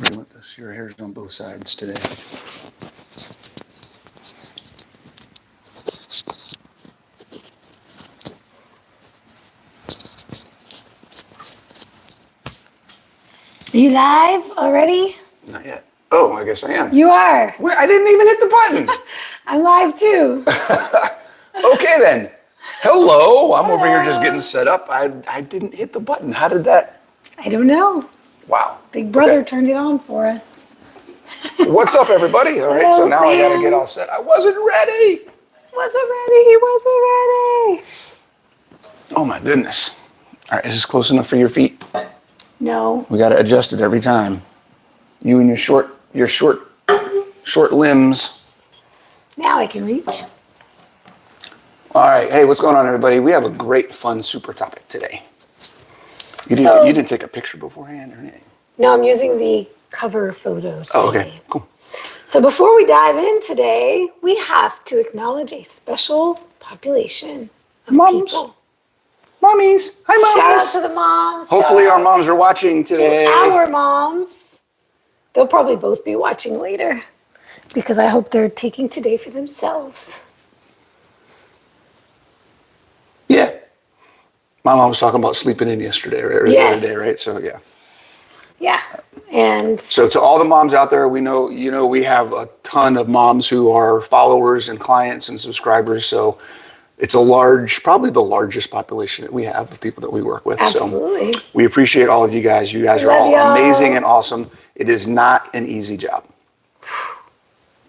dealing with this. Your hair's on both sides today. Are you live already? Not yet. Oh, I guess I am. You are. Wait, I didn't even hit the button. I'm live too. Okay then. Hello. I'm over here just getting set up. I didn't hit the button. How did that? I don't know. Wow. Big brother turned it on for us. What's up, everybody? All right, Hello, so now I got to fam. get all set. I wasn't ready. He wasn't ready. Oh my goodness. All right, is this close enough for your feet? No. We got to adjust it every time. You and your short limbs. Now I can reach. All right. Hey, what's going on, everybody? We have a great, fun, super topic today. You didn't take a picture beforehand or anything? No, I'm using the cover photo today. Oh, okay. Cool. So before we dive in today, we have to acknowledge a special population of Moms. people. Mommies. Hi, mommies. Shout out to the moms. Hopefully Shout our out moms are watching today. to our moms. They'll probably both be watching later because I hope they're taking today for themselves. Yeah. My mom was talking about sleeping in yesterday or the other day, right? So, yeah. Yeah. And So to all the moms out there, we know, we have a ton of moms who are followers and clients and subscribers. So it's probably the largest population that we have of people that we work with. absolutely. So we appreciate all of you guys. You guys are Love all y'all. amazing and awesome. It is not an easy job.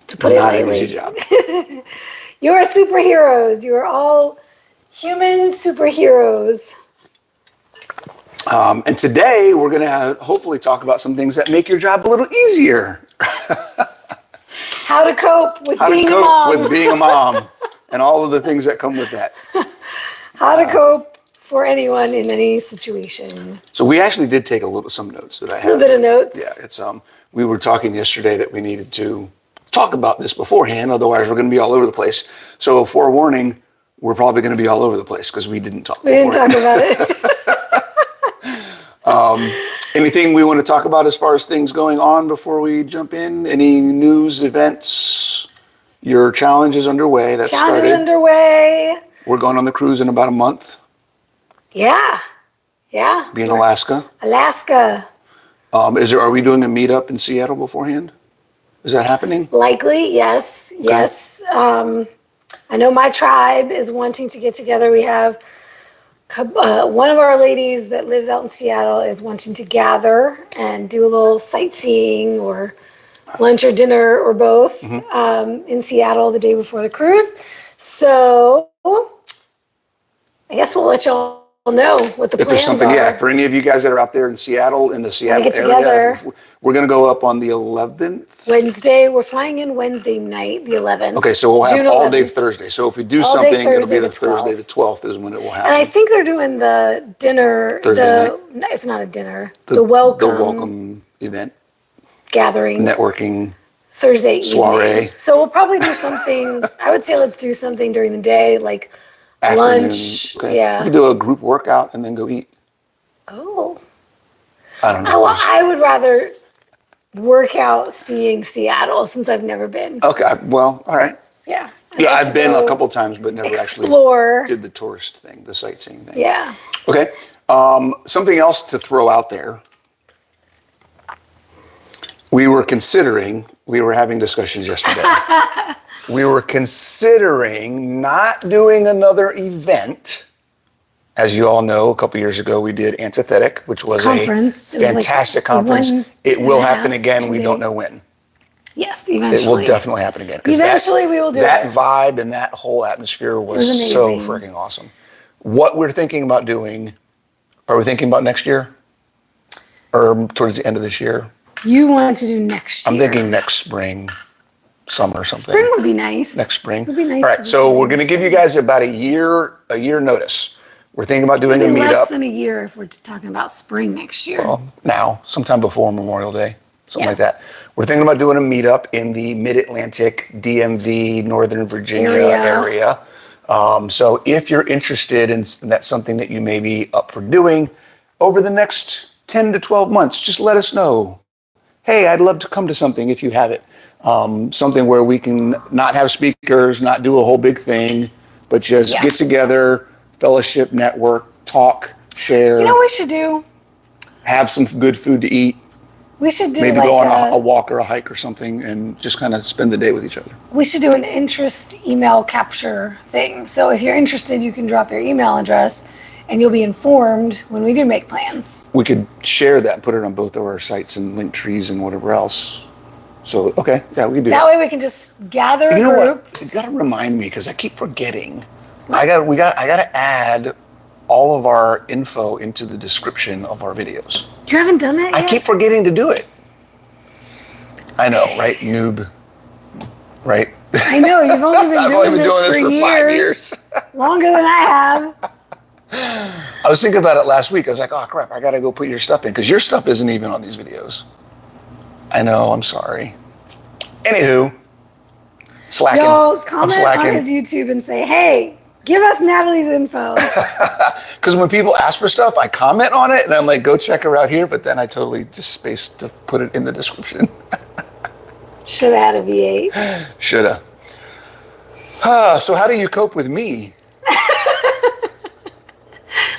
To put it Not an lightly. easy job. You are superheroes. You are all human superheroes. And today we're going to hopefully talk about some things that make your job a little easier. How to cope with How being to a cope mom. with being a mom and all of the things that come with that. How to cope for anyone in any situation. So we actually did take some notes that I A have. little bit of notes. Yeah, it's we were talking yesterday that we needed to talk about this beforehand, otherwise we're going to be all over the place. So forewarning, we're probably going to be all over the place because we didn't talk We didn't talk beforehand. about it. Anything we want to talk about as far as things going on before we jump in? Any news, events? Your challenge is underway. That's Challenge is started. underway. We're going on the cruise in about a month. Yeah. Yeah. Be in Alaska. Alaska. Are we doing a meetup in Seattle beforehand? Is that happening? Likely, yes. Okay. Yes. I know my tribe is wanting to get together. We have one of our ladies that lives out in Seattle is wanting to gather and do a little sightseeing or lunch or dinner or both in Seattle the day before the cruise. So I guess we'll let y'all know what the plans are. Yeah, for any of you guys that are out there in Seattle, in the Seattle area, together. We're going to go up on the 11th. Wednesday. We're flying in Wednesday night, the 11th. Okay, so we'll have June all 11th. day Thursday. So if we do All something, day it'll be the Thursday, Thursday, the 12th is when it will happen. And I think they're doing the dinner. Thursday night? No, it's not a dinner. The welcome event. Gathering. Networking. Thursday soiree. evening. So we'll probably do something. I would say let's do something during the day, like Afternoon. lunch. Okay. Yeah. We could do a group workout and then go eat. Oh. I don't know. Well, I would rather work out seeing Seattle since I've never been. Okay. Well, all right. Yeah. Yeah, I've been a couple times, but never explore. actually did the tourist thing, the sightseeing thing. Yeah. Okay. Something else to throw out there. We were having discussions yesterday. We were considering not doing another event. As you all know, a couple years ago, we did Antithetic, which was a fantastic conference. It will happen again. We don't know when. Yes, eventually. It will definitely happen again. Eventually, we will do that it. That vibe and that whole atmosphere was so freaking awesome. What we're thinking about doing, are we thinking about next year? Or towards the end of this year? You want to do next year. I'm thinking next spring, summer, something. Spring would be nice. Next spring. Would be nice. All right, so we're going to give you guys about a year notice. We're thinking about doing a meetup. Less than a year if we're talking about spring next year. Well, now, sometime before Memorial Day, something like that. We're thinking about doing a meetup in the Mid-Atlantic, DMV, Northern Virginia area. So if you're interested and that's something that you may be up for doing over the next 10 to 12 months, just let us know. hey, I'd love to come to something if you have it. Something where we can not have speakers, not do a whole big thing, but just get together, fellowship, network, talk, share. You know what we should do? Have some good food to eat. We should do maybe go on a walk or a hike or something and just kind of spend the day with each other. We should do an interest email capture thing. So if you're interested, you can drop your email address and you'll be informed when we do make plans. We could share that and put it on both of our sites and link trees and whatever else. So, okay, yeah, we can do that. That way we can just gather a group. You know what? You gotta remind me because I keep forgetting. I gotta add all of our info into the description of our videos. You haven't done that yet? I keep forgetting to do it. I know, right? Noob. Right? I know, you've only been I've doing only been doing this for 5 years. Longer than I have. I was thinking about it last week. I was like, oh crap, I gotta go put your stuff in because your stuff isn't even on these videos. I know, I'm sorry. Anywho, slacking. Yo, comment on his YouTube and say, hey, give us Natalie's info. Because when people ask for stuff, I comment on it and I'm like, go check her out here. But then I totally just spaced to put it in the description. Shoulda had a V8. Shoulda. So how do you cope with me?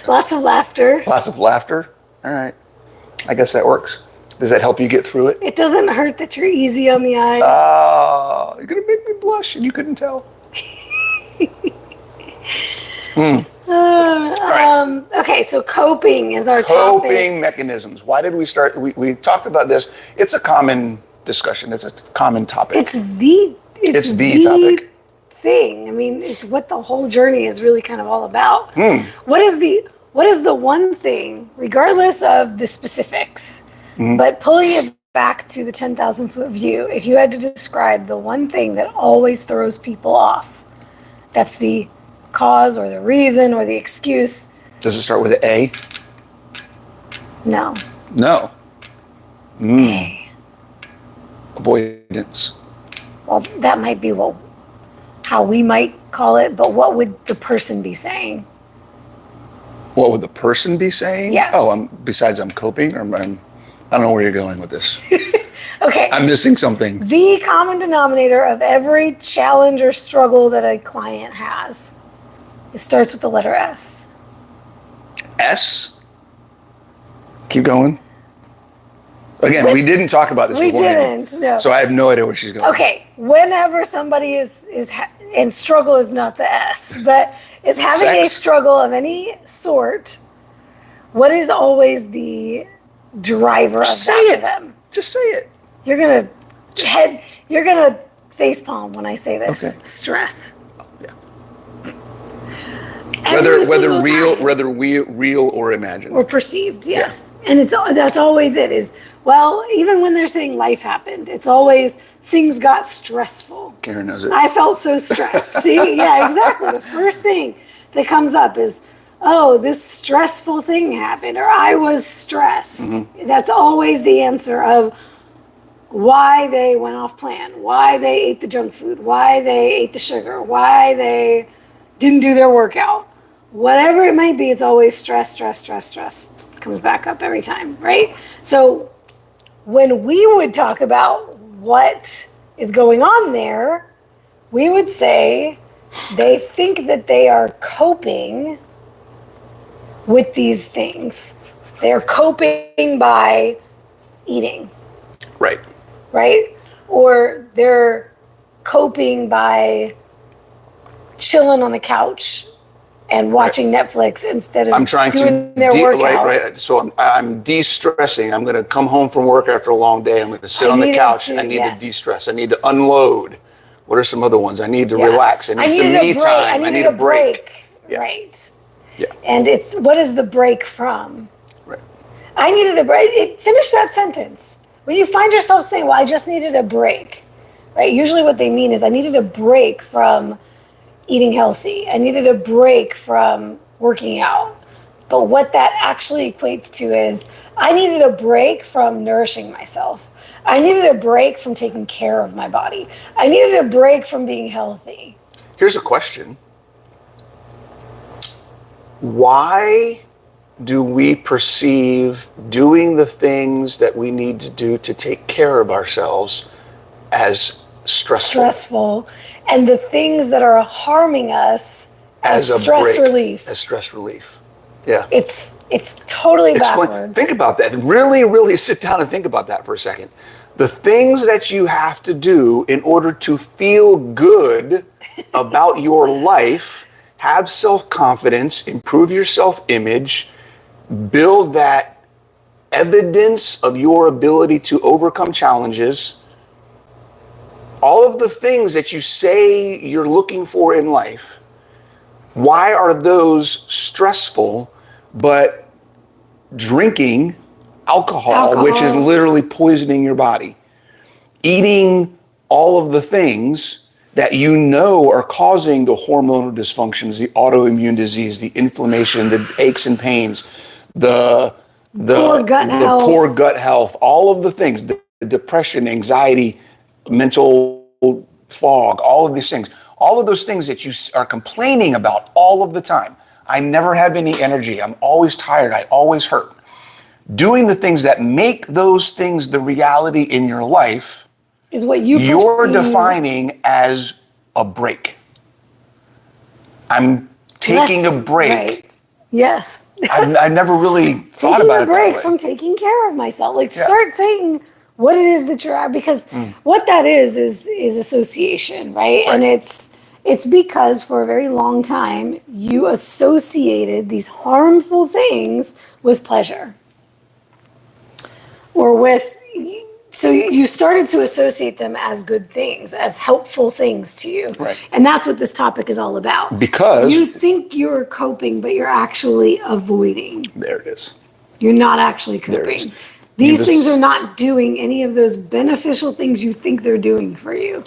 Lots of laughter. Lots of laughter? All right. I guess that works. Does that help you get through it? It doesn't hurt that you're easy on the eyes. Oh, you're going to make me blush and you couldn't tell. Okay, so coping is our topic. Coping mechanisms. Why did we start? We talked about this. It's a common discussion. It's a common topic. It's the topic. Thing. I mean, it's what the whole journey is really kind of all about. What is the one thing, regardless of the specifics, but pulling it back to the 10,000 foot view, if you had to describe the one thing that always throws people off, that's the cause or the reason or the excuse. Does it start with an A? No. No. A. Avoidance. Well, that might be how we might call it, but what would the person be saying? What would the person be saying? Yes. Oh, besides I'm coping, or I don't know where you're going with this. Okay. I'm missing something. The common denominator of every challenge or struggle that a client has, it starts with the letter S. S? Keep going. Again, we didn't talk about this We beforehand. didn't, no. So I have no idea where she's going. Okay, whenever somebody and struggle is not the S, but is having a Sex. struggle of any sort, what is always the driver of that for them? Just say it. You're gonna face palm when I say this. Okay. Stress. Yeah. Every single Whether real or imagined. or perceived, yes. And that's always it is, well, even when they're saying life happened, it's always things got stressful. Karen knows it. I felt so stressed. See, yeah, exactly. The first thing that comes up is, oh, this stressful thing happened, or I was stressed. That's always the answer of why they went off plan, why they ate the junk food, why they ate the sugar, why they didn't do their workout. Whatever it might be, it's always stress. Comes back up every time, right? So when we would talk about what is going on there, we would say they think that they are coping with these things. They're coping by eating. Right? Or they're coping by chilling on the couch and watching Netflix instead of doing their workout. Right. So I'm de-stressing. I'm going to come home from work after a long day. I'm going to sit on the couch. I need to de-stress. I need to unload. What are some other ones? I need to relax. I need some me time. I need a break. Yeah. Right. Yeah. And what is the break from? Right. I needed a break. Finish that sentence. When you find yourself saying, well, I just needed a break, right? Usually what they mean is I needed a break from eating healthy. I needed a break from working out. But what that actually equates to is I needed a break from nourishing myself. I needed a break from taking care of my body. I needed a break from being healthy. Here's a question. Why do we perceive doing the things that we need to do to take care of ourselves as stressful? And the things that are harming us as a stress break, relief. As stress relief. Yeah. It's totally backwards. Think about that. Really, really sit down and think about that for a second. The things that you have to do in order to feel good about your life, have self-confidence, improve your self-image, build that evidence of your ability to overcome challenges, all of the things that you say you're looking for in life, why are those stressful? But drinking alcohol, which is literally poisoning your body, eating all of the things that you know are causing the hormonal dysfunctions, the autoimmune disease, the inflammation, the aches and pains, the poor gut health, all of the things, the depression, anxiety, mental fog, all of these things, all of those things that you are complaining about all of the time. I never have any energy. I'm always tired. I always hurt. Doing the things that make those things the reality in your life is what you're defining as a break. I'm taking a break. Right. Yes. I never really thought about it. Taking a break from taking care of myself. Like, Yeah. start saying what it is that you're, because what that is association, right? And it's because for a very long time you associated these harmful things with pleasure, or with, so you started to associate them as good things, as helpful things to you. Right. And that's what this topic is all about. Because you think you're coping, but you're actually avoiding. There it is. You're not actually There it coping. is. These things are not doing any of those beneficial things you think they're doing for you.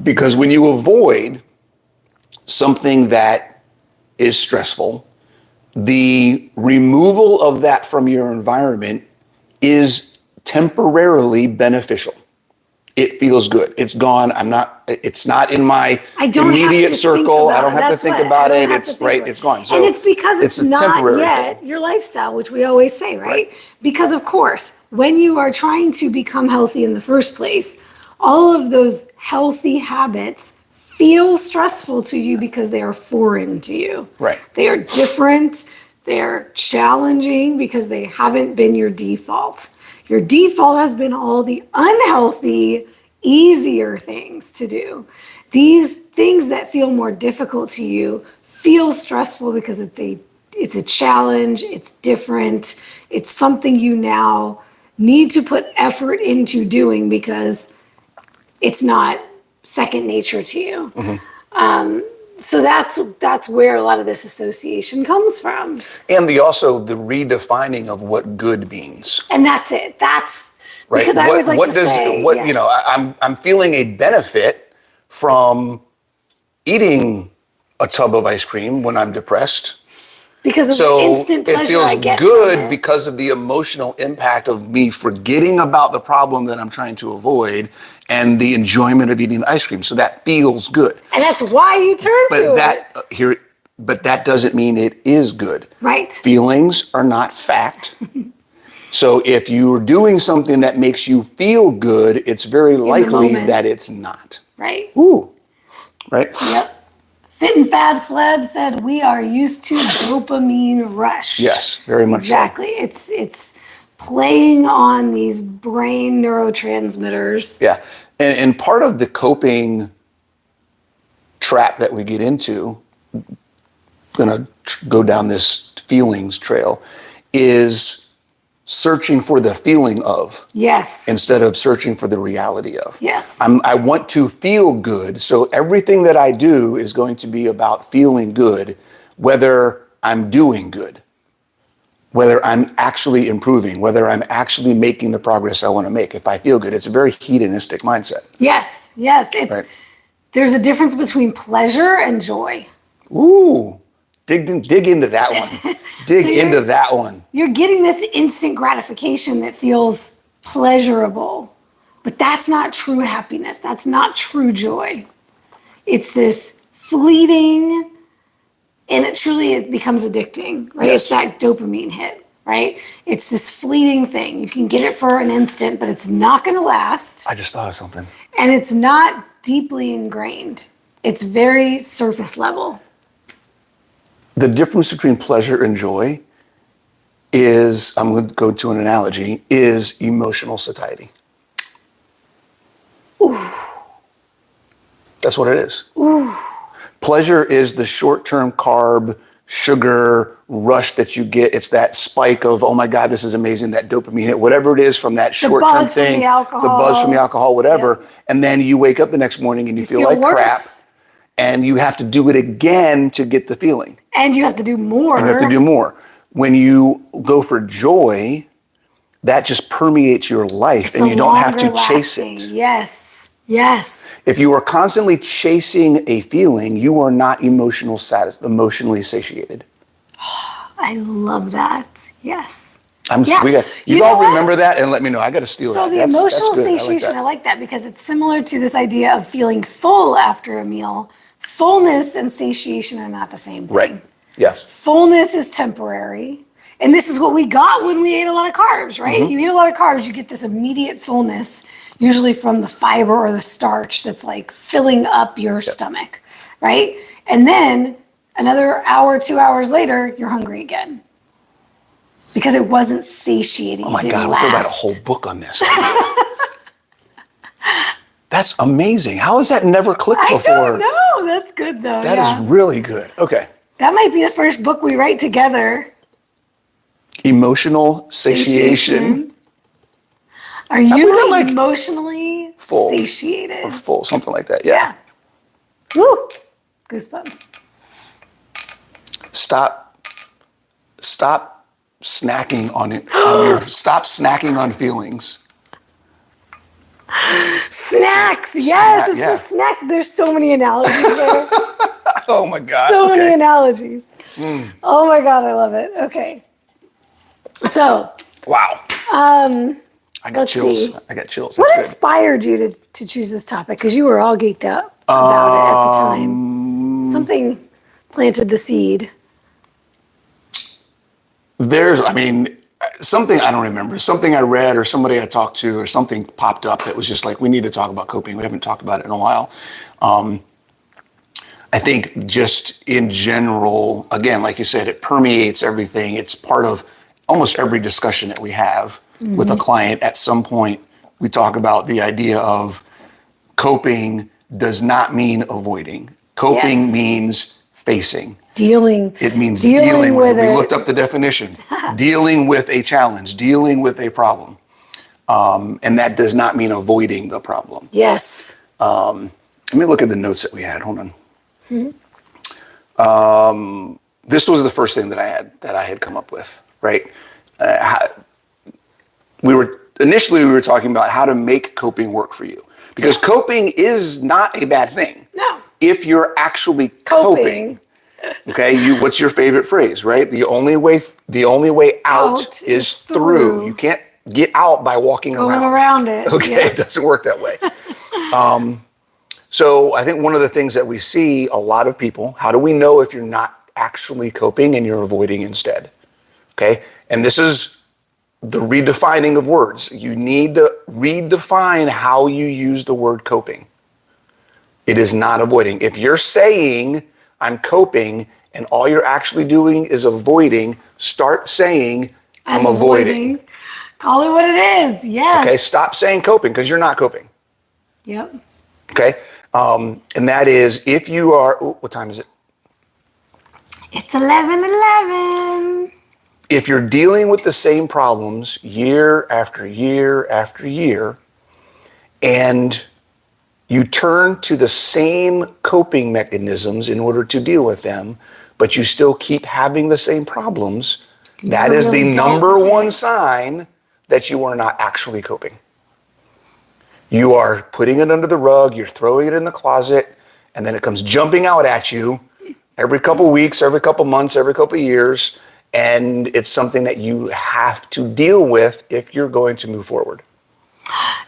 Because when you avoid something that is stressful, the removal of that from your environment is temporarily beneficial. It feels good. It's gone. It's not in my immediate circle. I don't have to think about it. It's right. It's gone. So, and it's because it's not yet your lifestyle, which we always say, right? Because of course, when you are trying to become healthy in the first place, all of those healthy habits feel stressful to you because they are foreign to you. Right. They are different. They're challenging because they haven't been your default. Your default has been all the unhealthy, easier things to do. These things that feel more difficult to you feel stressful because it's a challenge, it's different, it's something you now need to put effort into doing because it's not second nature to you. Mm-hmm. So that's where a lot of this association comes from. And the redefining of what good means. And that's it. That's right. Because I always like to say, yes. You know, I'm feeling a benefit from eating a tub of ice cream when I'm depressed. Because of the instant pleasure I get. It feels good because of the emotional impact of me forgetting about the problem that I'm trying to avoid and the enjoyment of eating the ice cream. So that feels good. And that's why you turn to it. But that doesn't mean it is good. Right. Feelings are not fact. So if you're doing something that makes you feel good, it's very likely that it's not. Right. Ooh. Right? Yep. Fit and Fab Celeb said we are used to dopamine rush. Yes, very much exactly. So. It's playing on these brain neurotransmitters. Yeah. And part of the coping trap that we get into, going to go down this feelings trail, is searching for the feeling of. Yes. Instead of searching for the reality of. Yes. I want to feel good. So everything that I do is going to be about feeling good, whether I'm doing good, whether I'm actually improving, whether I'm actually making the progress I want to make. If I feel good, it's a very hedonistic mindset. Yes. Yes. There's a difference between pleasure and joy. Ooh. Dig into that one. Dig into that one. You're getting this instant gratification that feels pleasurable, but that's not true happiness. That's not true joy. It's this fleeting And it becomes addicting, right? It's that dopamine hit, right? It's this fleeting thing. You can get it for an instant, but it's not going to last. I just thought of something. And it's not deeply ingrained. It's very surface level. The difference between pleasure and joy is, I'm going to go to an analogy, is emotional satiety. Ooh. That's what it is. Ooh. Pleasure is the short-term carb, sugar rush that you get. It's that spike of, oh my God, this is amazing, that dopamine hit, whatever it is from that short-term thing. The buzz from the alcohol, whatever. Yep. And then you wake up the next morning and you feel like crap. And you have to do it again to get the feeling. And you have to do more. And you have to do more. When you go for joy, that just permeates your life and you don't have to chase it. Yes. Yes. If you are constantly chasing a feeling, you are not emotionally satiated. I love that. Yes. You all remember that and let me know. I got to steal that. So the emotional satiation, I like that because it's similar to this idea of feeling full after a meal. Fullness and satiation are not the same thing. Right. Yes. Fullness is temporary. And this is what we got when we ate a lot of carbs, right? Mm-hmm. You eat a lot of carbs, you get this immediate fullness, usually from the fiber or the starch that's like filling up your stomach, right? And then another hour, 2 hours later, you're hungry again. Because it wasn't satiating. Oh my God, we could write a whole book on this. That's amazing. How has that never clicked before? I don't know. That's good though. That is really good. Okay. That might be the first book we write together. Emotional satiation. Are you emotionally satiated? Or full, something like that. Yeah. Woo! Goosebumps. Stop snacking on it. Stop snacking on feelings. Snacks. Yes, it's the snacks. There's so many analogies there. Oh my God. So many analogies. Oh my God, I love it. Okay. So. Wow. I got chills. I got chills. What inspired you to choose this topic? Because you were all geeked up about it at the time. Something planted the seed. Something I don't remember, something I read or somebody I talked to or something popped up that was just like, we need to talk about coping. We haven't talked about it in a while. I think just in general, again, like you said, it permeates everything. It's part of almost every discussion that we have with a client. At some point, we talk about the idea of coping does not mean avoiding. Coping means facing. It means dealing with it. We looked up the definition. Dealing with a challenge, dealing with a problem. And that does not mean avoiding the problem. Yes. Let me look at the notes that we had. Hold on. This was the first thing that I had come up with, right? We were talking about how to make coping work for you. Because coping is not a bad thing. No. If you're actually coping. Okay, what's your favorite phrase, right? The only way out is through. You can't get out by walking around it. Okay, it doesn't work that way. So I think one of the things that we see a lot of people, how do we know if you're not actually coping and you're avoiding instead? Okay, and this is the redefining of words. You need to redefine how you use the word coping. It is not avoiding. If you're saying I'm coping and all you're actually doing is avoiding, start saying I'm avoiding. Call it what it is. Yes. Okay, stop saying coping because you're not coping. Yep. Okay, and that is if you are, what time is it? It's 11:11. If you're dealing with the same problems year after year after year, and you turn to the same coping mechanisms in order to deal with them, but you still keep having the same problems, that is the number one sign that you are not actually coping. You are putting it under the rug, you're throwing it in the closet, and then it comes jumping out at you every couple weeks, every couple months, every couple years, and it's something that you have to deal with if you're going to move forward.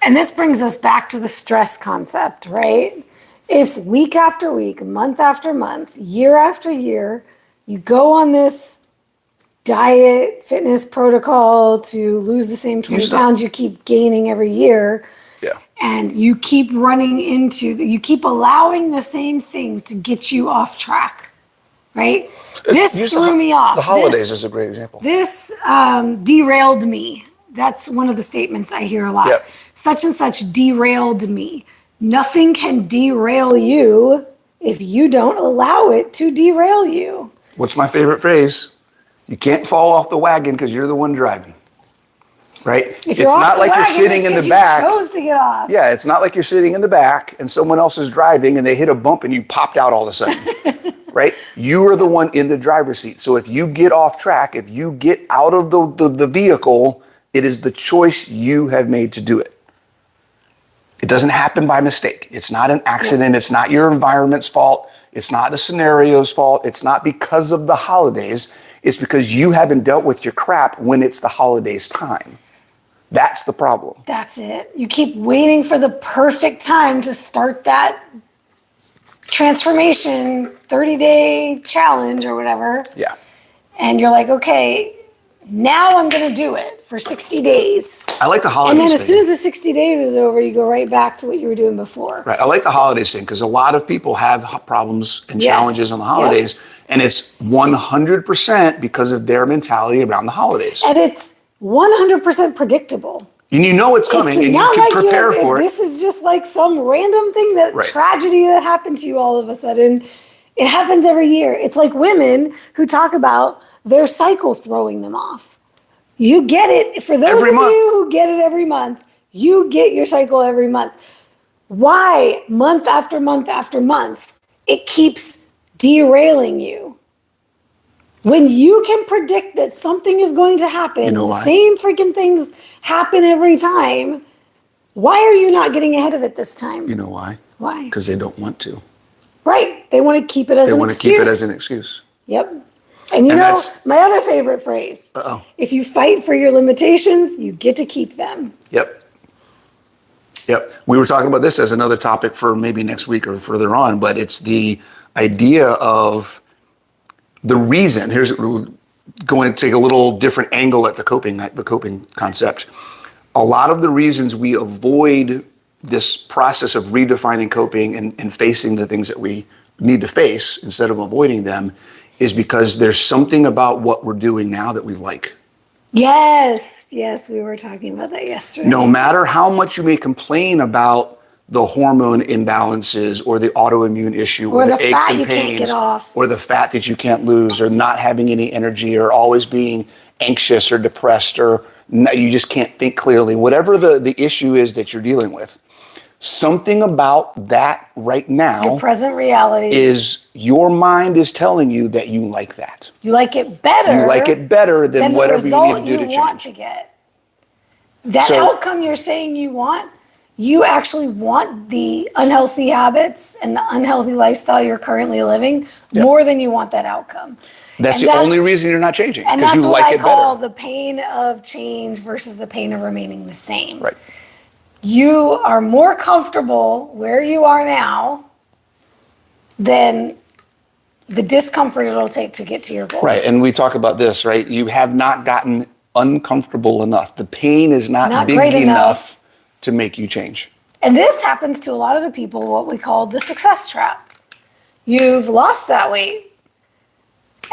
And this brings us back to the stress concept, right? If week after week, month after month, year after year, You go on this diet fitness protocol to lose the same 20 pounds you keep gaining every year. Yeah. And you keep you keep allowing the same things to get you off track, right? This threw me off. The holidays is a great example. This derailed me. That's one of the statements I hear a lot. Yep. Such and such derailed me. Nothing can derail you if you don't allow it to derail you. What's my favorite phrase? You can't fall off the wagon because you're the one driving. Right? If you're it's off not the like wagon, you're sitting in the you back. chose to get off. Yeah, it's not like you're sitting in the back and someone else is driving and they hit a bump and you popped out all of a sudden. Right? You are the one in the driver's seat. So if you get off track, if you get out of the vehicle, it is the choice you have made to do it. It doesn't happen by mistake. It's not an accident. It's not your environment's fault. It's not the scenario's fault. It's not because of the holidays. It's because you haven't dealt with your crap when it's the holidays time. That's the problem. That's it. You keep waiting for the perfect time to start that transformation 30-day challenge or whatever. Yeah. And you're like, okay, now I'm going to do it for 60 days. I like the holidays And then as thing. soon as the 60 days is over, you go right back to what you were doing before. Right. I like the holidays thing because a lot of people have problems and Yes. challenges on the holidays. Yep. And it's 100% because of their mentality around the holidays. And it's 100% predictable. And you know it's coming and you not can like prepare for it. This is just like some random thing tragedy that happened to you all of a sudden. It happens every year. It's like women who talk about their cycle throwing them off. You get it. For those Every of month. you who get it every month, you get your cycle every month. Why month after month after month, it keeps derailing you? When you can predict that something is going to happen, You know the why? same freaking things happen every time, why are you not getting ahead of it this time? You know why? Why? Because they don't want to. Right. They want to keep it as They an want to excuse. keep it as an excuse. Yep. And you And know, that's- my other favorite phrase, if you fight for your limitations, you get to keep them. Yep. Yep. We were talking about this as another topic for maybe next week or further on, but it's the idea of the reason. Here's going to take a little different angle at the coping concept. A lot of the reasons we avoid this process of redefining coping and facing the things that we need to face instead of avoiding them is because there's something about what we're doing now that we like. Yes. Yes. We were talking about that yesterday. No matter how much you may complain about the hormone imbalances or the autoimmune issue Or the aches fat and you can't pains get off. or the fat that you can't lose or not having any energy or always being anxious or depressed or you just can't think clearly, whatever the issue is that you're dealing with, something about that right now Your present reality. is your mind is telling you that you like that. You like it better. You like it better than the whatever you result need to do to you want change. to get. That So- outcome you're saying you want, you actually want the unhealthy habits and the unhealthy lifestyle you're currently living more than you want that outcome. That's And the only reason you're not changing, And because that's you what like I it call better. the pain of change versus the pain of remaining the same. Right. You are more comfortable where you are now than the discomfort it'll take to get to your goal. Right. And we talk about this, right? You have not gotten uncomfortable enough. The pain is not big great enough to make you change. And this happens to a lot of the people, what we call the success trap. You've lost that weight.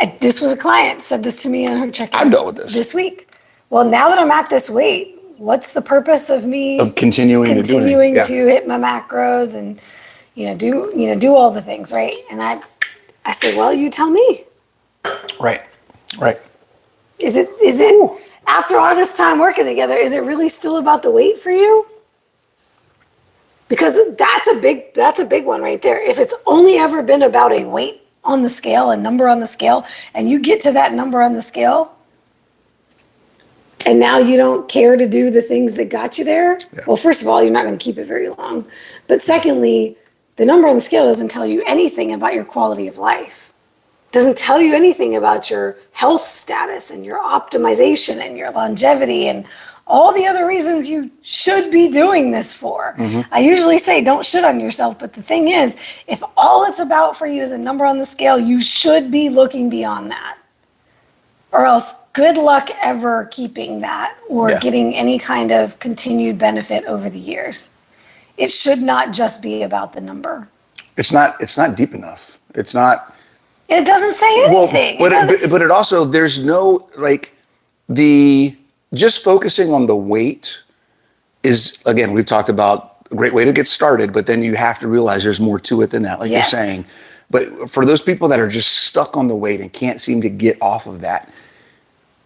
And this was a client said this to me on her check-in. I'm done with this. This week. Well, now that I'm at this weight, what's the purpose of me Of continuing to do anything, yeah. to hit my macros and do all the things, right? And I said, well, you tell me. Right. Right. Is it after all this time working together, is it really still about the weight for you? Because that's a big one right there. If it's only ever been about a weight on the scale, a number on the scale, and you get to that number on the scale, and now you don't care to do the things that got you there, well, first of all, you're not going to keep it very long. But secondly, the number on the scale doesn't tell you anything about your quality of life. It doesn't tell you anything about your health status and your optimization and your longevity and all the other reasons you should be doing this for. I usually say don't shit on yourself, but the thing is, if all it's about for you is a number on the scale, you should be looking beyond that. Or else good luck ever keeping that or getting any kind of continued benefit over the years. It should not just be about the number. It's not deep enough. It's not. It doesn't say anything. But it also, there's no, like, just focusing on the weight is, again, we've talked about a great way to get started, but then you have to realize there's more to it than that, like you're saying. But for those people that are just stuck on the weight and can't seem to get off of that,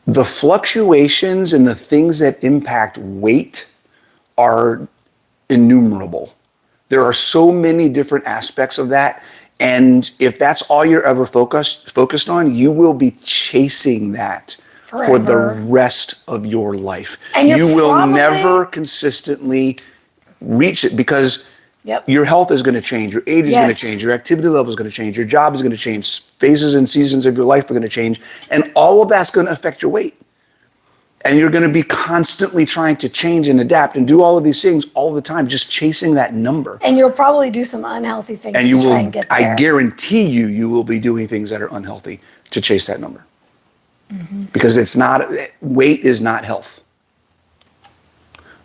the fluctuations and the things that impact weight are innumerable. There are so many different aspects of that. And if that's all you're ever focused on, you will be chasing that for the rest of your life. And you will never consistently reach it because your health is going to change, your age is going to change, your activity level is going to change, your job is going to change, phases and seasons of your life are going to change, and all of that's going to affect your weight. And you're going to be constantly trying to change and adapt and do all of these things all the time, just chasing that number. And you'll probably do some unhealthy things to try and get there. I guarantee you will be doing things that are unhealthy to chase that number. Because weight is not health.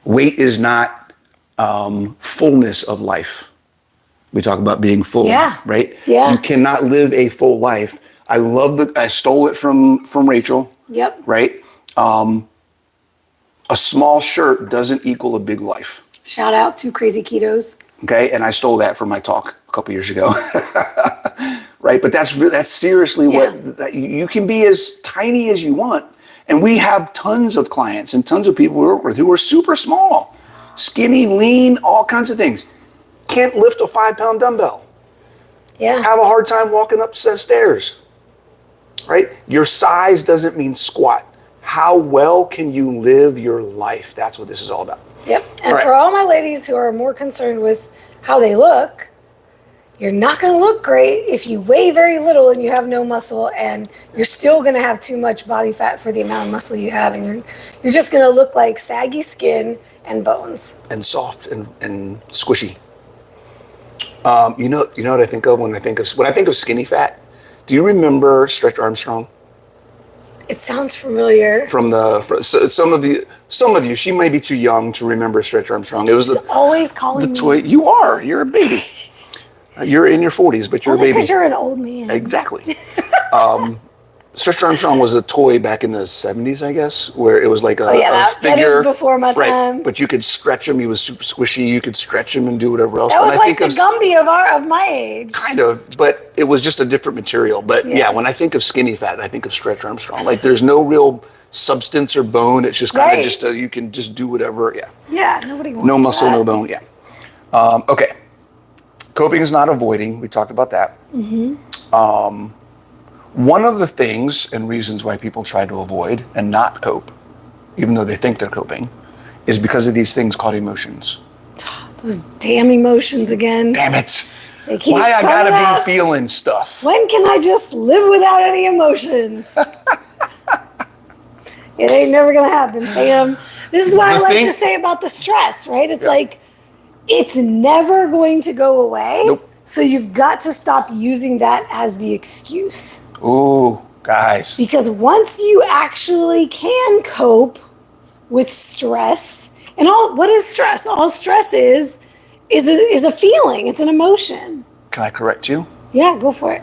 Weight is not fullness of life. We talk about being full, right? Yeah. You cannot live a full life. I stole it from Rachel. Yep. Right? A small shirt doesn't equal a big life. Shout out to Crazy Ketos. Okay, and I stole that from my talk a couple years ago. Right, but that's seriously what you can be as tiny as you want. And we have tons of clients and tons of people we work with who are super small, skinny, lean, all kinds of things. Can't lift a 5-pound dumbbell. Yeah. Have a hard time walking up the stairs. Right? Your size doesn't mean squat. How well can you live your life? That's what this is all about. Yep. And for all my ladies who are more concerned with how they look, you're not going to look great if you weigh very little and you have no muscle, and you're still going to have too much body fat for the amount of muscle you have, and you're just going to look like saggy skin and bones. And soft and squishy. You know what I think of when I think of skinny fat? Do you remember Stretch Armstrong? It sounds familiar. Some of you, she may be too young to remember Stretch Armstrong. It was always calling the toy. You're a baby. You're in your 40s, but you're a baby. Because you're an old man. Exactly. Stretch Armstrong was a toy back in the 70s, I guess, where it was like a figure. That is before my time. But you could stretch him. He was super squishy. You could stretch him and do whatever else. That was like the Gumby of my age. Kind of, but it was just a different material. But yeah, when I think of skinny fat, I think of Stretch Armstrong. Like there's no real substance or bone. It's just kind of just you can just do whatever. Yeah. Yeah, nobody wants no muscle, that. no bone. Yeah. Okay. Coping is not avoiding. We talked about that. One of the things and reasons why people try to avoid and not cope, even though they think they're coping, is because of these things called emotions. Those damn emotions again. Damn it. Why I gotta be feeling stuff? When can I just live without any emotions? It ain't never gonna happen, fam. This is what I like to say about the stress, right? It's like, it's never going to go away. Nope. So you've got to stop using that as the excuse. Ooh, guys. Because once you actually can cope with stress, and what is stress? All stress is a feeling. It's an emotion. Can I correct you? Yeah, go for it.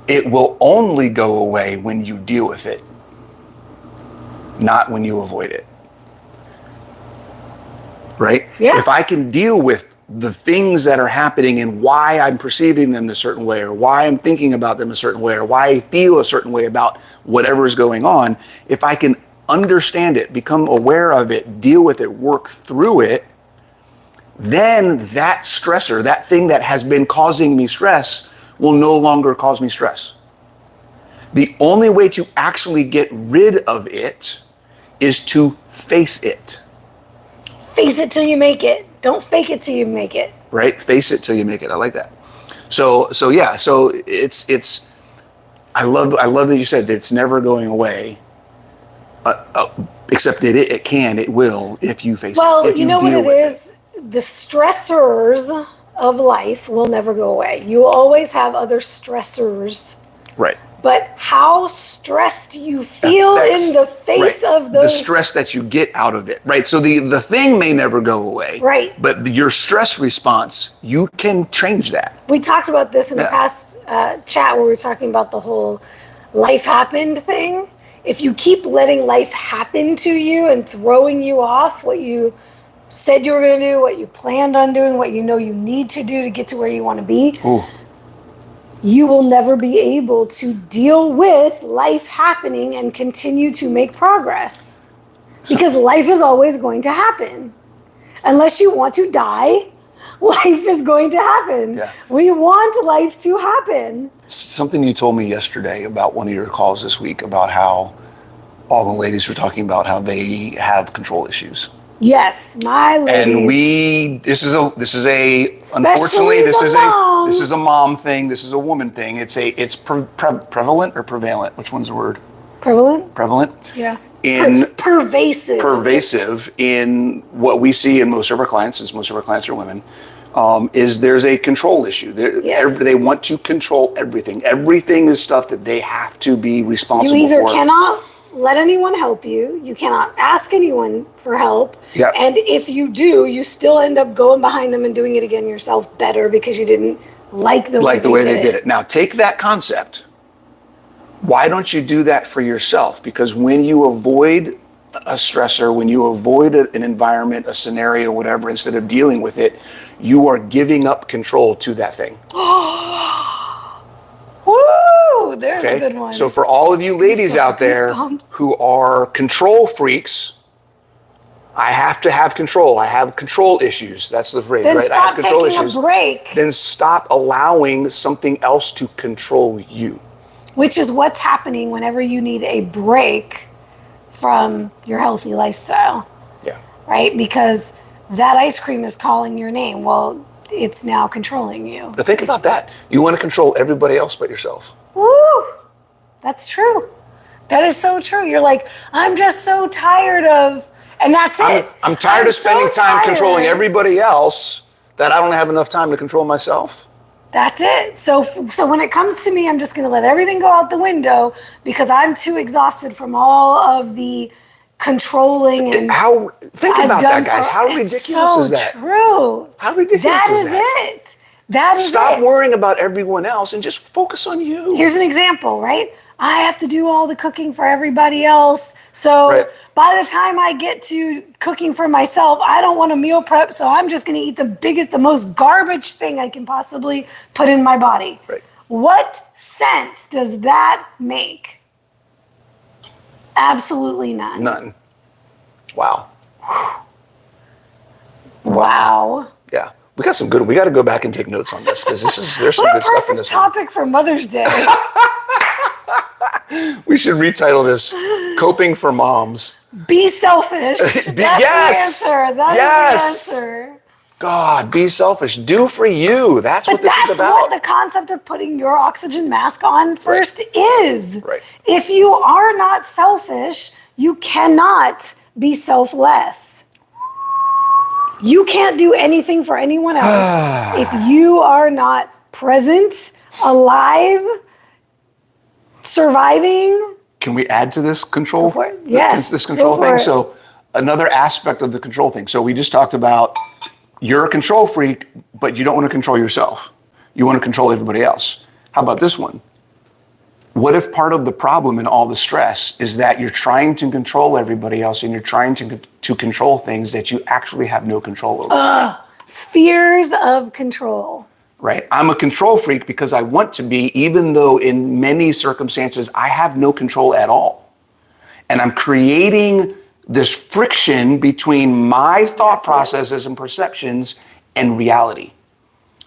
It will only go away when you deal with it, not when you avoid it. Right? Yeah. If I can deal with the things that are happening and why I'm perceiving them a certain way, or why I'm thinking about them a certain way, or why I feel a certain way about whatever is going on, if I can understand it, become aware of it, deal with it, work through it, then that stressor, that thing that has been causing me stress, will no longer cause me stress. The only way to actually get rid of it is to face it. Face it till you make it. Don't fake it till you make it. Right? Face it till you make it. I like that. So it's I love that you said that it's never going away. Except that it will if you face it. Well, If you know what deal it with is? The stressors of life will never go away. You will always have other stressors. Right. But how stressed you feel in the face of those. The stress that you get out of it, right? So the thing may never go away. Right. But your stress response, you can change that. We talked about this in the past chat where we were talking about the whole life happened thing. If you keep letting life happen to you and throwing you off what you said you were going to do, what you planned on doing, what you know you need to do to get to where you want to be, you will never be able to deal with life happening and continue to make progress. Because life is always going to happen. Unless you want to die, life is going to happen. Yeah. We want life to happen. Something you told me yesterday about one of your calls this week about how all the ladies were talking about how they have control issues. Yes, my ladies. And this is unfortunately this is a mom thing. This is a woman thing. It's prevalent or prevalent. Which one's the word? Prevalent? Prevalent. Yeah. Pervasive. Pervasive in what we see in most of our clients, since most of our clients are women, is there's a control issue. They want to control everything. Everything is stuff that they have to be responsible for. You either cannot let anyone help you. You cannot ask anyone for help. Yeah. And if you do, you still end up going behind them and doing it again yourself better because you didn't like the way they did it. Now take that concept. Why don't you do that for yourself? Because when you avoid a stressor, when you avoid an environment, a scenario, whatever, instead of dealing with it, you are giving up control to that thing. Woo! There's a good one. So for all of you ladies out there who are control freaks, I have to have control. I have control issues. That's the phrase, then right? I have control issues. Stop taking a break. Then stop allowing something else to control you. Which is what's happening whenever you need a break from your healthy lifestyle. Yeah. Right? Because that ice cream is calling your name. Well, it's now controlling you. But think about that. You want to control everybody else but yourself. Woo! That's true. That is so true. You're like, I'm just so tired of, and that's it. I'm tired of spending time controlling everybody else that I don't have enough time to control myself. That's it. So when it comes to me, I'm just going to let everything go out the window because I'm too exhausted from all of the controlling and think about that, guys. How ridiculous is that? True. How ridiculous is that? That is it. That is Stop worrying about everyone else and just focus on you. Here's an example, right? I have to do all the cooking for everybody else. So by the time I get to cooking for myself, I don't want to meal prep. So I'm just going to eat the most garbage thing I can possibly put in my body. Right. What sense does that make? Absolutely none. None. Wow. Wow. Yeah. We got to go back and take notes on this because there's some good stuff in this. What a perfect topic for Mother's Day. We should retitle this "Coping for Moms." Be selfish. That's the answer. That's the answer. God, be selfish. Do for you. That's what this is about. That's what the concept of putting your oxygen mask on first is. Right. If you are not selfish, you cannot be selfless. You can't do anything for anyone else if you are not present, alive, surviving. Can we add to this control? Yes. This control thing. So another aspect of the control thing. So we just talked about you're a control freak, but you don't want to control yourself. You want to control everybody else. How about this one? What if part of the problem in all the stress is that you're trying to control everybody else and you're trying to control things that you actually have no control over? Spheres of control. Right. I'm a control freak because I want to be, even though in many circumstances I have no control at all. And I'm creating this friction between my thought processes and perceptions and reality.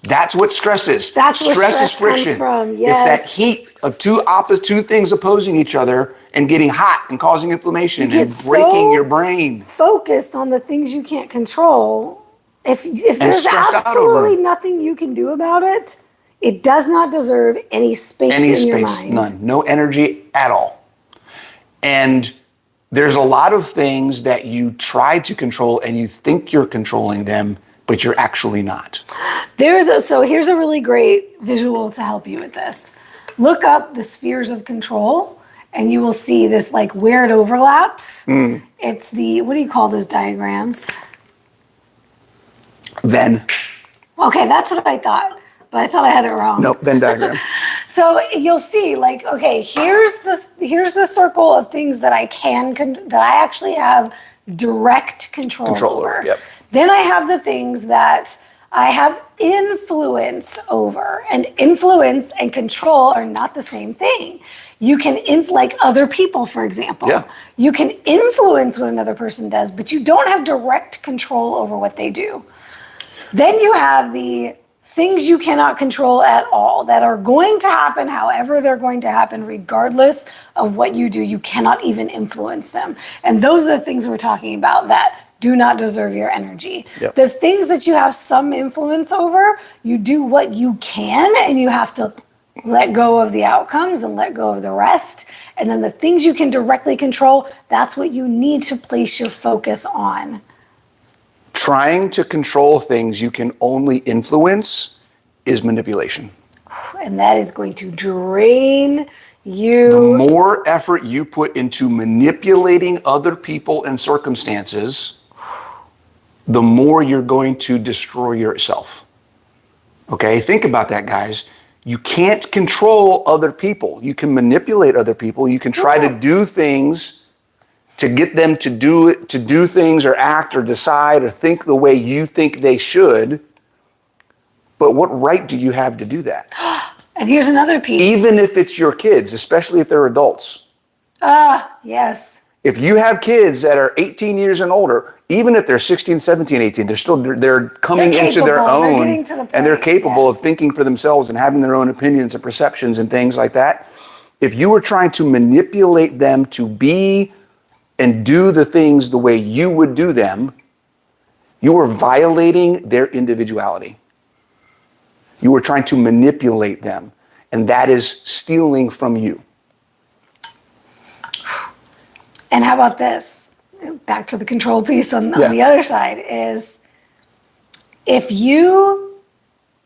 That's what stress is. That's what stress is friction. Comes from. Yes. It's that heat of two things opposing each other and getting hot and causing inflammation and breaking your brain. Focused on the things you can't control. If there's absolutely nothing you can do about it, it does not deserve any space in your mind. None. No energy at all. And There's a lot of things that you try to control and you think you're controlling them, but you're actually not. So here's a really great visual to help you with this. Look up the spheres of control and you will see this like where it overlaps. It's what do you call those diagrams? Venn. Okay, that's what I thought, but I thought I had it wrong. Nope, Venn diagram. So you'll see, like, okay, here's the circle of things that that I actually have direct control over. Yep. Then I have the things that I have influence over, and influence and control are not the same thing. You can like other people, for example. Yeah. You can influence what another person does, but you don't have direct control over what they do. Then you have the things you cannot control at all that are going to happen however they're going to happen, regardless of what you do. You cannot even influence them. And those are the things we're talking about that do not deserve your energy. Yep. The things that you have some influence over, you do what you can and you have to let go of the outcomes and let go of the rest. And then the things you can directly control, that's what you need to place your focus on. Trying to control things you can only influence is manipulation. And that is going to drain you. The more effort you put into manipulating other people and circumstances, the more you're going to destroy yourself. Okay, think about that, guys. You can't control other people. You can manipulate other people. You can try to do things to get them to do things or act or decide or think the way you think they should. But what right do you have to do that? And here's another piece. Even if it's your kids, especially if they're adults. Yes. If you have kids that are 18 years and older, even if they're 16, 17, 18, they're coming into their own and they're capable of thinking for themselves and having their own opinions and perceptions and things like that. If you were trying to manipulate them to be and do the things the way you would do them, you are violating their individuality. You are trying to manipulate them, and that is stealing from you. And how about this? Back to the control piece on the other side is if you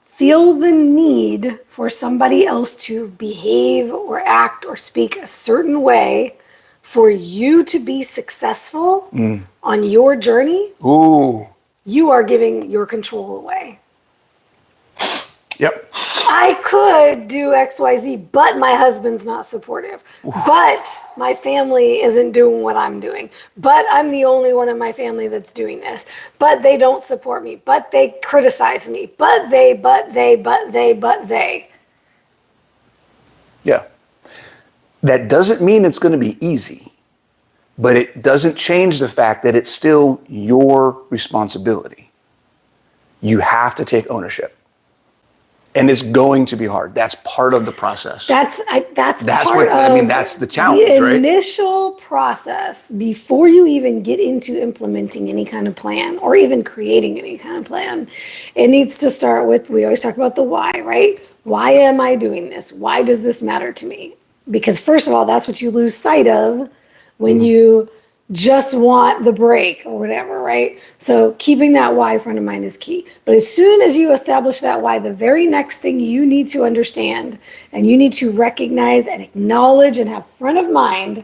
feel the need for somebody else to behave or act or speak a certain way for you to be successful on your journey, you are giving your control away. Yep. I could do XYZ, but my husband's not supportive. But my family isn't doing what I'm doing. But I'm the only one in my family that's doing this. But they don't support me. But they criticize me. But they. Yeah. That doesn't mean it's going to be easy, but it doesn't change the fact that it's still your responsibility. You have to take ownership. And it's going to be hard. That's part of the process. That's the challenge, the right? initial process before you even get into implementing any kind of plan or even creating any kind of plan. It needs to start with, we always talk about the why, right? Why am I doing this? Why does this matter to me? Because first of all, that's what you lose sight of when you just want the break or whatever, right? So keeping that why front of mind is key. But as soon as you establish that why, the very next thing you need to understand and you need to recognize and acknowledge and have front of mind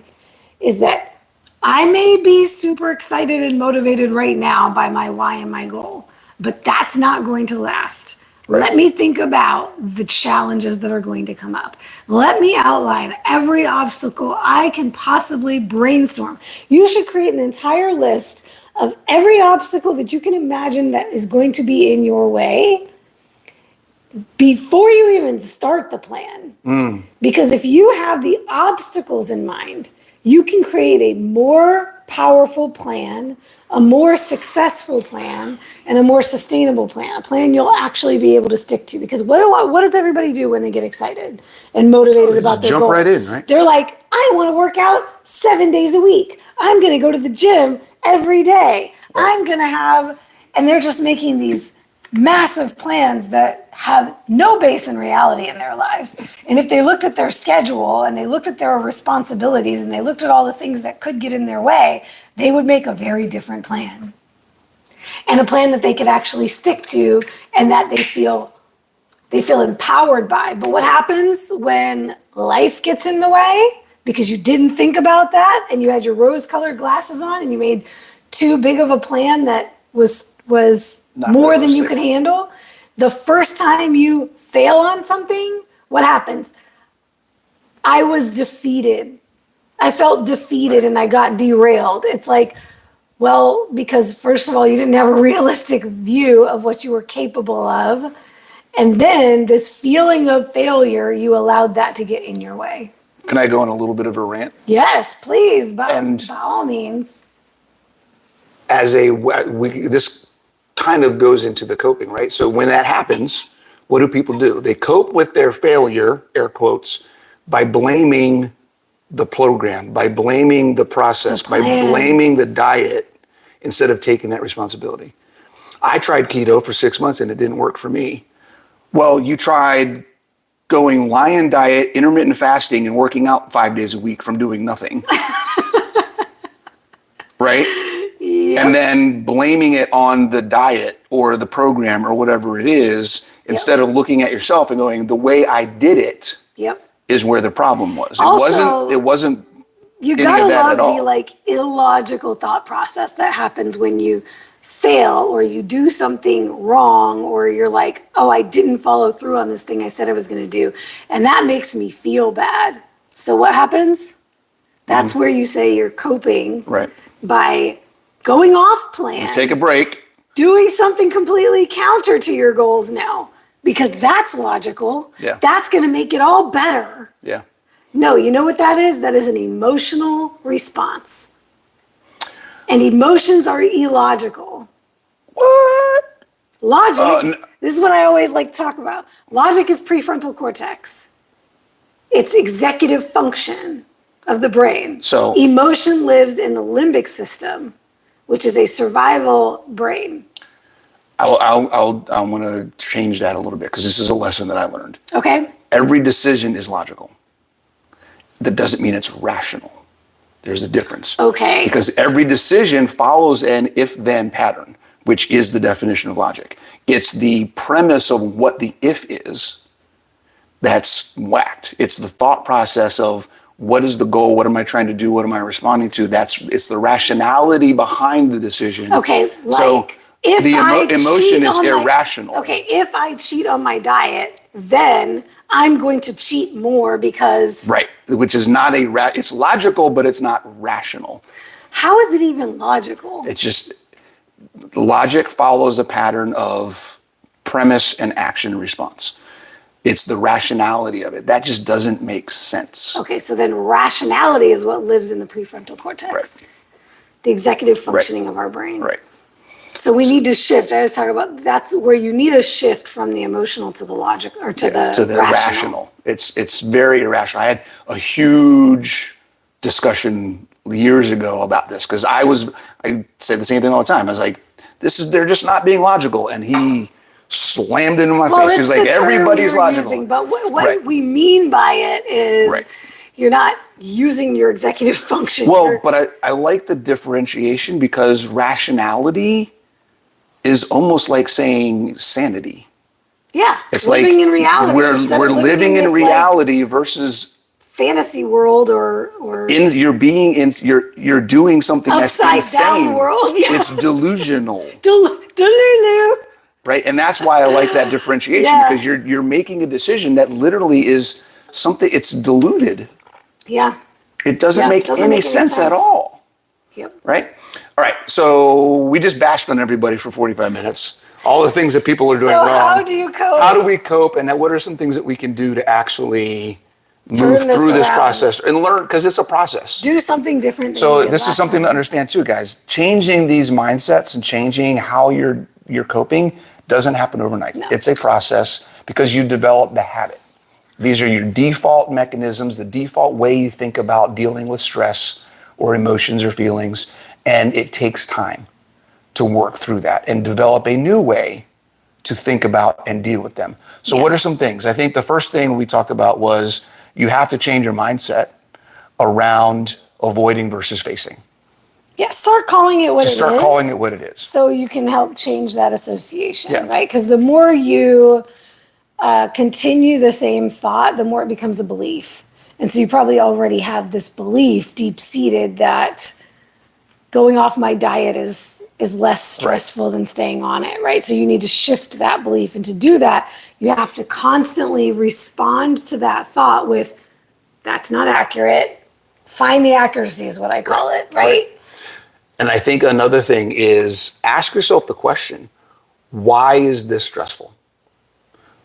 is that I may be super excited and motivated right now by my why and my goal, but that's not going to last. Right. Let me think about the challenges that are going to come up. Let me outline every obstacle I can possibly brainstorm. You should create an entire list of every obstacle that you can imagine that is going to be in your way before you even start the plan. Because if you have the obstacles in mind, you can create a more powerful plan, a more successful plan, and a more sustainable plan, a plan you'll actually be able to stick to. Because what does everybody do when they get excited and motivated about their goal? Jump right in, right? They're like, I want to work out 7 days a week. I'm going to go to the gym every day. I'm going to have, and they're just making these massive plans that have no base in reality in their lives. And if they looked at their schedule and they looked at their responsibilities and they looked at all the things that could get in their way, they would make a very different plan. And a plan that they could actually stick to and that they feel empowered by. But what happens when life gets in the way because you didn't think about that and you had your rose-colored glasses on and you made too big of a plan that was Not more than you realistic. could handle? The first time you fail on something, what happens? I was defeated. I felt defeated and I got derailed. It's like, well, because first of all, you didn't have a realistic view of what you were capable of. And then this feeling of failure, you allowed that to get in your way. Can I go on a little bit of a rant? Yes, please, by And- all means. This kind of goes into the coping, right? So when that happens, what do people do? They cope with their failure, air quotes, by blaming the program, by blaming the process, The by plan. blaming the diet instead of taking that responsibility. I tried keto for 6 months and it didn't work for me. Well, you tried going lion diet, intermittent fasting, and working out 5 days a week from doing nothing. Right? Yep. And then blaming it on the diet or the program or whatever it is, instead of looking at yourself and going, the way I did it Yep. is where the problem was. Also, It wasn't You any gotta of that love at all. the like illogical thought process that happens when you fail or you do something wrong or you're like, oh, I didn't follow through on this thing I said I was gonna do. And that makes me feel bad. So what happens? That's where you say you're coping Right. by going off plan, Take a break. doing something completely counter to your goals now, because that's logical. Yeah. That's gonna make it all better. Yeah. No, you know what that is? That is an emotional response. And emotions are illogical. What? Logic, this is what I always like to talk about. Logic is prefrontal cortex. It's executive function of the brain. So- emotion lives in the limbic system, which is a survival brain. I want to change that a little bit because this is a lesson that I learned. Okay? Every decision is logical. That doesn't mean it's rational. There's a difference. Okay. Because every decision follows an if-then pattern, which is the definition of logic. It's the premise of what the if is that's whacked. It's the thought process of what is the goal? What am I trying to do? What am I responding to? It's the rationality behind the decision. Okay, like So if the I emotion cheat is on my- irrational. Okay, if I cheat on my diet, then I'm going to cheat more because Right, which is not it's logical, but it's not rational. how is it even logical? It's just logic follows a pattern of premise and action response. It's the rationality of it. That just doesn't make sense. Okay, so then rationality is what lives in the prefrontal cortex, Right. the executive functioning of our brain. Right. So we need to shift. I was talking about that's where you need a shift from the emotional to the logic or to the rational. It's very irrational. I had a huge discussion years ago about this because I say the same thing all the time. I was like, they're just not being logical. And he slammed into my face. He was it's like, the term everybody's you're logical. using, but what Right. we mean by it is Right. you're not using your executive function. Well, You're- but I like the differentiation because rationality is almost like saying sanity. yeah, It's living like in reality. we're instead of living in this, like, reality versus fantasy world or you're doing something that's upside insane. down world. Yeah. It's delusional, Delulu. right? And that's why I like that differentiation Yeah. because you're making a decision that literally is something. It's diluted. Yeah. It doesn't Yeah, make doesn't any make any sense at sense. all. Yep. Right? All right. So we just bashed on everybody for 45 minutes. All the things that people are doing So wrong. how do you cope? How do we cope? And then what are some things that we can do to actually move Turn this through this around. process and learn? Because it's a process. Do something different. Than So you did this is last something to time. understand too, guys. Changing these mindsets and changing how you're coping doesn't happen overnight. No. It's a process because you develop the habit. These are your default mechanisms, the default way you think about dealing with stress or emotions or feelings, and it takes time to work through that and develop a new way to think about and deal with them. So Yeah. what are some things? I think the first thing we talked about was you have to change your mindset around avoiding versus facing. Yeah, start calling it what it is. Just start calling it what it is. So you can help change that association, Yeah. right? Because the more you continue the same thought, the more it becomes a belief. And so you probably already have this belief deep seated that going off my diet is less stressful than staying on it, right? So you need to shift that belief. And to do that, you have to constantly respond to that thought with, that's not accurate. Find the accuracy is what I call it, right? And I think another thing is ask yourself the question, why is this stressful?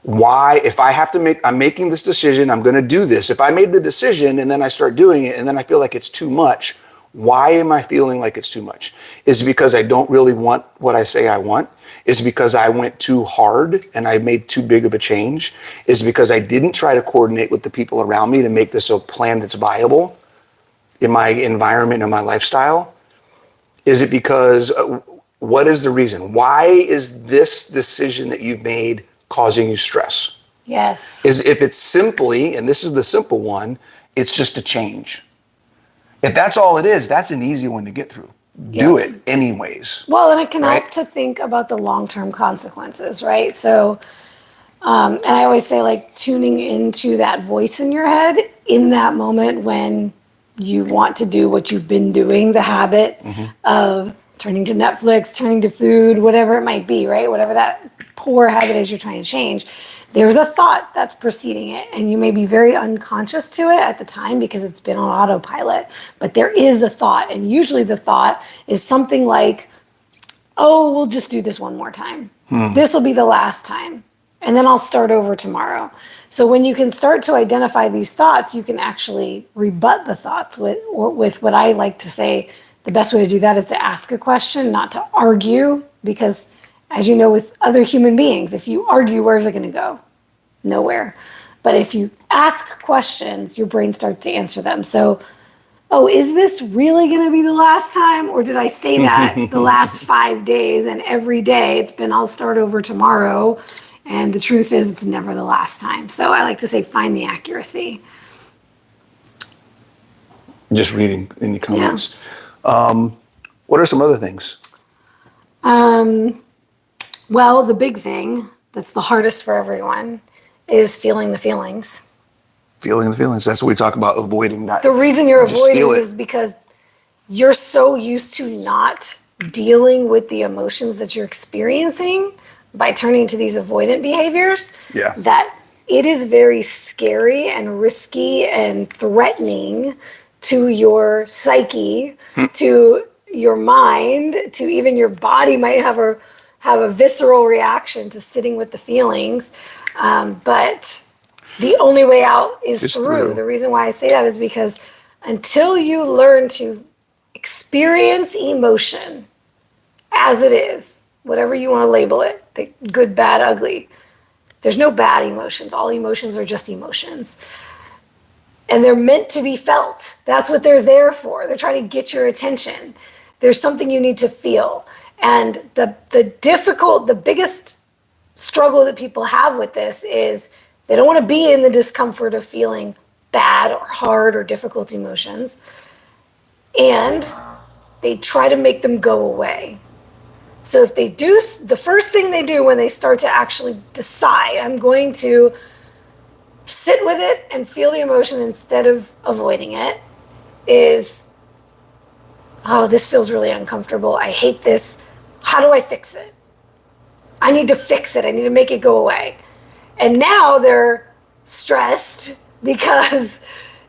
Why, if I have to I'm making this decision, I'm going to do this. If I made the decision and then I start doing it and then I feel like it's too much, why am I feeling like it's too much? Is it because I don't really want what I say I want? Is it because I went too hard and I made too big of a change? Is it because I didn't try to coordinate with the people around me to make this a plan that's viable in my environment and my lifestyle? Is it because, what is the reason? Why is this decision that you've made causing you stress? Yes. If it's simply, and this is the simple one, it's just a change. If that's all it is, that's an easy one to get through. Do it anyways. Well, and it can help to think about the long-term consequences, right? So, and I always say, like, tuning into that voice in your head in that moment when you want to do what you've been doing, the habit of turning to Netflix, turning to food, whatever it might be, right? Whatever that poor habit is you're trying to change. There's a thought that's preceding it, and you may be very unconscious to it at the time because it's been on autopilot, but there is a thought, and usually the thought is something like, oh, we'll just do this one more time. This will be the last time, and then I'll start over tomorrow. So when you can start to identify these thoughts, you can actually rebut the thoughts with what I like to say. The best way to do that is to ask a question, not to argue, because as you know, with other human beings, if you argue, where's it going to go? Nowhere. But if you ask questions, your brain starts to answer them. So, oh, is this really going to be the last time? Or did I say that the last 5 days and every day it's been, I'll start over tomorrow. And the truth is, it's never the last time. So I like to say, find the accuracy. Just reading in the comments. What are some other things? Well, the big thing that's the hardest for everyone is feeling the feelings. Feeling the feelings. That's what we talk about, avoiding that. The reason you're Just avoiding feel it. is because you're so used to not dealing with the emotions that you're experiencing by turning to these avoidant behaviors that it is very scary and risky and threatening to your psyche, to your mind, to even your body might have a visceral reaction to sitting with the feelings. But the only way out is through. The reason why I say that is because until you learn to experience emotion as it is, whatever you want to label it, the good, bad, ugly, there's no bad emotions. All emotions are just emotions. And they're meant to be felt. That's what they're there for. They're trying to get your attention. There's something you need to feel. And the biggest struggle that people have with this is they don't want to be in the discomfort of feeling bad or hard or difficult emotions. And they try to make them go away. So if they do, the first thing they do when they start to actually decide, I'm going to sit with it and feel the emotion instead of avoiding it, is, oh, this feels really uncomfortable. I hate this. How do I fix it? I need to fix it. I need to make it go away. And now they're stressed because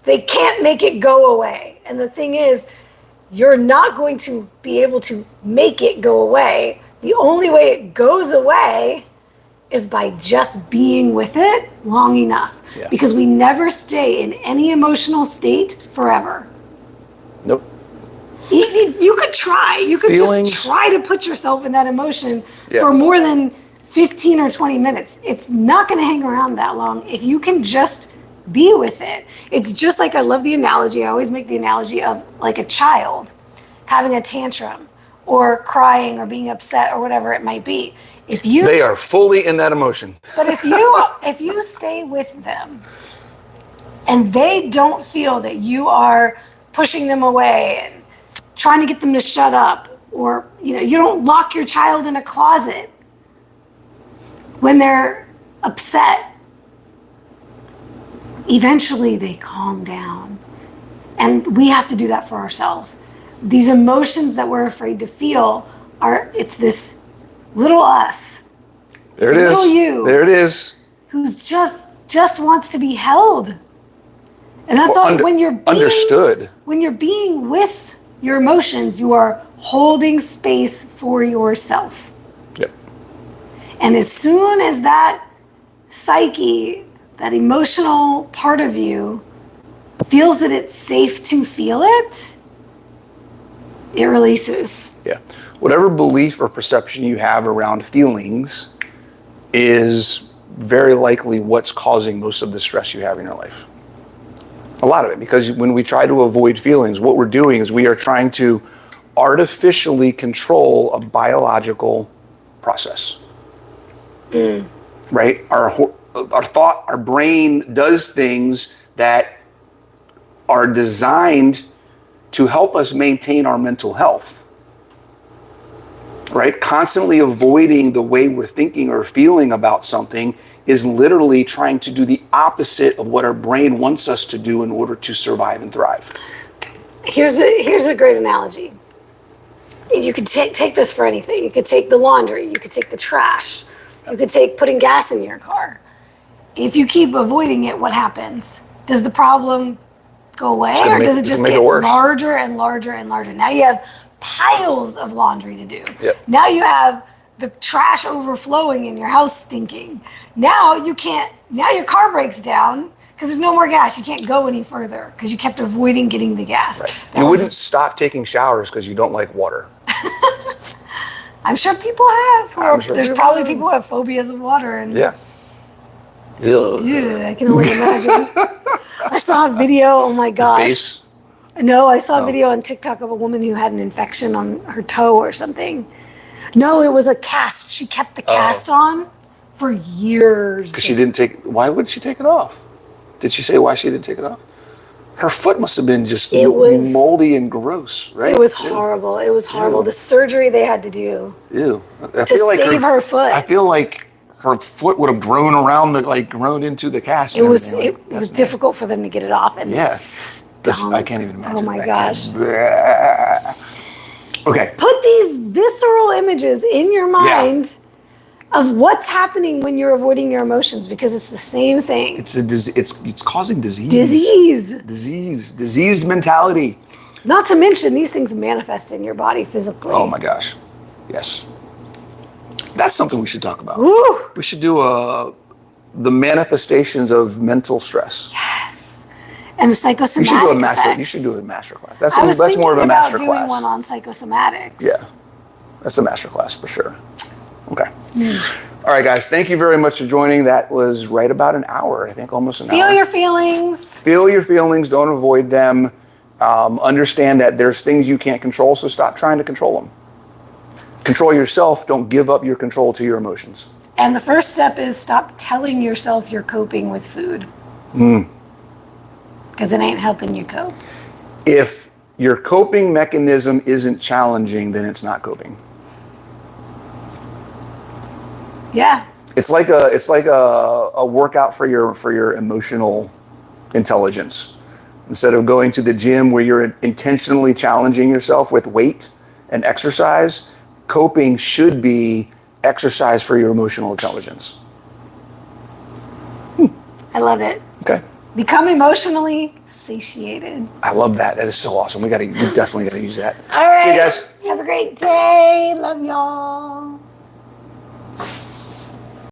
they can't make it go away. And the thing is, you're not going to be able to make it go away. The only way it goes away is by just being with it long enough. Because we never stay in any emotional state forever. Nope. You could try. You could just try to put yourself in that emotion for more than 15 or 20 minutes. It's not going to hang around that long if you can just be with it. It's just like, I love the analogy. I always make the analogy of like a child having a tantrum or crying or being upset or whatever it might be. They are fully in that emotion. But if you stay with them and they don't feel that you are pushing them away and trying to get them to shut up, or you don't lock your child in a closet when they're upset, eventually they calm down. And we have to do that for ourselves. These emotions that we're afraid to feel it's this little us. There it is. Little you. There it is. Who's just wants to be held. And that's all. When you're being understood. When you're being with your emotions, you are holding space for yourself. Yep. And as soon as that psyche, that emotional part of you, feels that it's safe to feel it, it releases. Yeah. Whatever belief or perception you have around feelings is very likely what's causing most of the stress you have in your life. A lot of it, because when we try to avoid feelings, what we're doing is we are trying to artificially control a biological process. Right? Our thought, our brain does things that are designed to help us maintain our mental health. Right? Constantly avoiding the way we're thinking or feeling about something is literally trying to do the opposite of what our brain wants us to do in order to survive and thrive. Here's a great analogy. You could take this for anything. You could take the laundry. You could take the trash. You could take putting gas in your car. If you keep avoiding it, what happens? Does the problem go away, or does it just get larger and larger and larger? Now you have piles of laundry to do. Yep. Now you have the trash overflowing in your house stinking. Now you can't, now your car breaks down because there's no more gas. You can't go any further because you kept avoiding getting the gas. Right. You wouldn't stop taking showers because you don't like water. I'm sure people have. There's probably people who have phobias of water. And yeah. I can only imagine. I saw a video, oh my gosh. Face? No, I saw a video on TikTok of a woman who had an infection on her toe or something. No, it was a cast. She kept the cast on for years. Because she didn't why would she take it off? Did she say why she didn't take it off? Her foot must have been just moldy and gross, right? It was horrible. It was horrible. Ew. The surgery they had to do. Ew. To save her foot. I feel like her foot would have grown around grown into the cast. It was difficult for them to get it off. And I can't even imagine. Oh my gosh. Okay. Put these visceral images in your mind of what's happening when you're avoiding your emotions, because it's the same thing. It's causing disease. Diseased mentality. Not to mention these things manifest in your body physically. Oh my gosh. Yes. That's something we should talk about. Woo! We should do the manifestations of mental stress. Yes. And the psychosomatic effects. You should do a master class. That's more of a master class. Doing one on psychosomatics. Yeah. That's a master class for sure. Okay. All right, guys. Thank you very much for joining. That was right about an hour. I think almost an hour. Feel your feelings. Feel your feelings. Don't avoid them. Understand that there's things you can't control, so stop trying to control them. Control yourself. Don't give up your control to your emotions. And the first step is stop telling yourself you're coping with food. Because it ain't helping you cope. If your coping mechanism isn't challenging, then it's not coping. Yeah. It's like a workout for your emotional intelligence. Instead of going to the gym where you're intentionally challenging yourself with weight and exercise, coping should be exercise for your emotional intelligence. I love it. Okay. Become emotionally satiated. I love that. That is so awesome. We definitely got to use that. All right. See you guys. Have a great day. Love y'all.